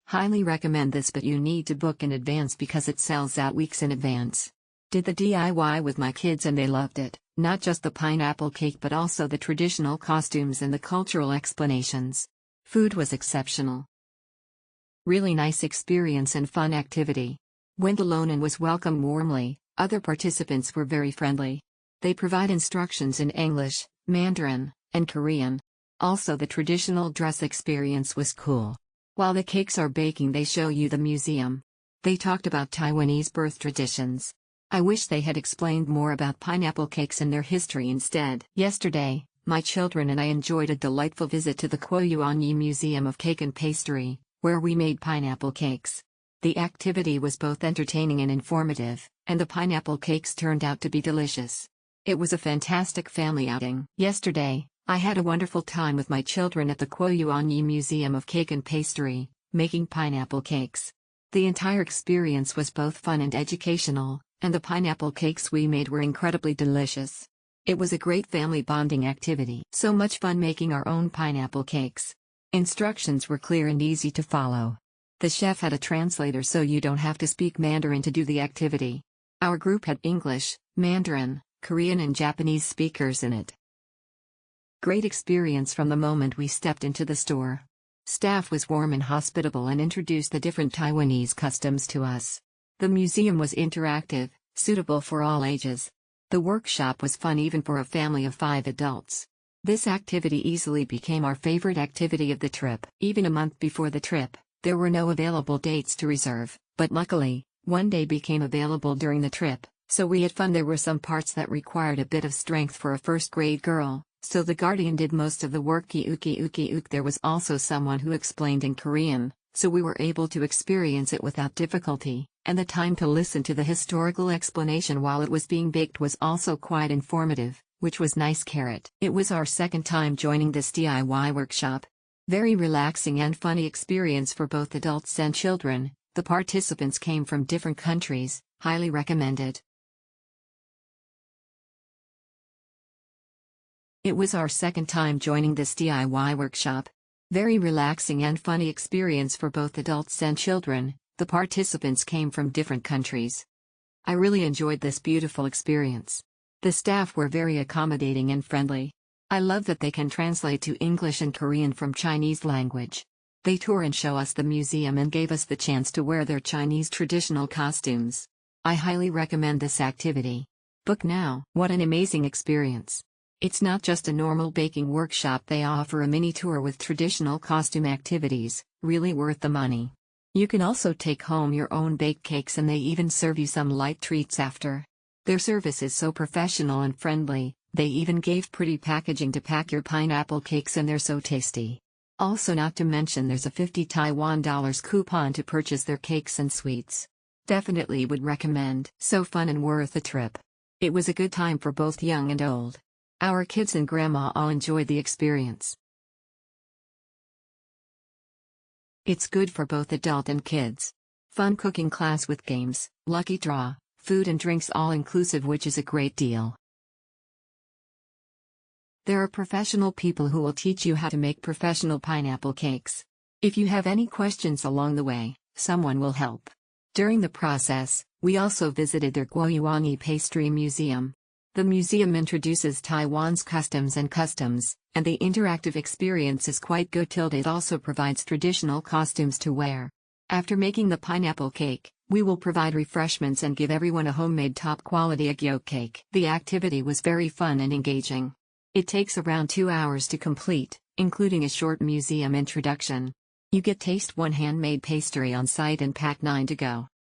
Highly recommend this, but you need to book in advance because it sells out weeks in advance. Did the DIY with my kids and they loved it, not just the pineapple cake but also the traditional costumes and the cultural explanations. Food was exceptional. Really nice experience and fun activity. Went alone and was welcomed warmly. Other participants were very friendly. They provide instructions in English, Mandarin, and Korean. Also, the traditional dress experience was cool. While the cakes are baking, they show you the museum. They talked about Taiwanese birth traditions. I wish they had explained more about pineapple cakes and their history instead. Yesterday, my children and I enjoyed a delightful visit to the Kuo Yuan Museum of Cake and Pastry, where we made pineapple cakes. The activity was both entertaining and informative, and the pineapple cakes turned out to be delicious. It was a fantastic family outing. Yesterday, I had a wonderful time with my children at the Kuo Yuan Museum of Cake and Pastry, making pineapple cakes. The entire experience was both fun and educational, and the pineapple cakes we made were incredibly delicious. It was a great family bonding activity. So much fun making our own pineapple cakes. Instructions were clear and easy to follow. The chef had a translator so you don't have to speak Mandarin to do the activity. Our group had English, Mandarin, Korean and Japanese speakers in it. Great experience from the moment we stepped into the store. Staff was warm and hospitable and introduced the different Taiwanese customs to us. The museum was interactive, suitable for all ages. The workshop was fun even for a family of 5 adults. This activity easily became our favorite activity of the trip. Even a month before the trip, there were no available dates to reserve, but luckily, one day became available during the trip, so we had fun. There were some parts that required a bit of strength for a first-grade girl, so the guardian did most of the work. There was also someone who explained in Korean, so we were able to experience it without difficulty, and the time to listen to the historical explanation while it was being baked was also quite informative, which was nice. It was our second time joining this DIY workshop. Very relaxing and funny experience for both adults and children. The participants came from different countries. Highly recommended. It was our second time joining this DIY workshop. Very relaxing and funny experience for both adults and children. The participants came from different countries. I really enjoyed this beautiful experience. The staff were very accommodating and friendly. I love that they can translate to English and Korean from Chinese language. They tour and show us the museum and gave us the chance to wear their Chinese traditional costumes. I highly recommend this activity. Book now. What an amazing experience. It's not just a normal baking workshop, they offer a mini tour with traditional costume activities, really worth the money. You can also take home your own baked cakes and they even serve you some light treats after. Their service is so professional and friendly. They even gave pretty packaging to pack your pineapple cakes and they're so tasty. Also, not to mention there's a 50 Taiwan dollars coupon to purchase their cakes and sweets. Definitely would recommend. So fun and worth a trip. It was a good time for both young and old. Our kids and grandma all enjoyed the experience. It's good for both adult and kids. Fun cooking class with games, lucky draw, food and drinks all inclusive, which is a great deal. There are professional people who will teach you how to make professional pineapple cakes. If you have any questions along the way, someone will help. During the process, we also visited their Kuo Yuan Pastry Museum. The museum introduces Taiwan's customs, and the interactive experience is quite good. It also provides traditional costumes to wear. After making the pineapple cake, we will provide refreshments and give everyone a homemade top-quality egg yolk cake. The activity was very fun and engaging. It takes around 2 hours to complete, including a short museum introduction. You get taste one handmade pastry on site and pack 9 to go.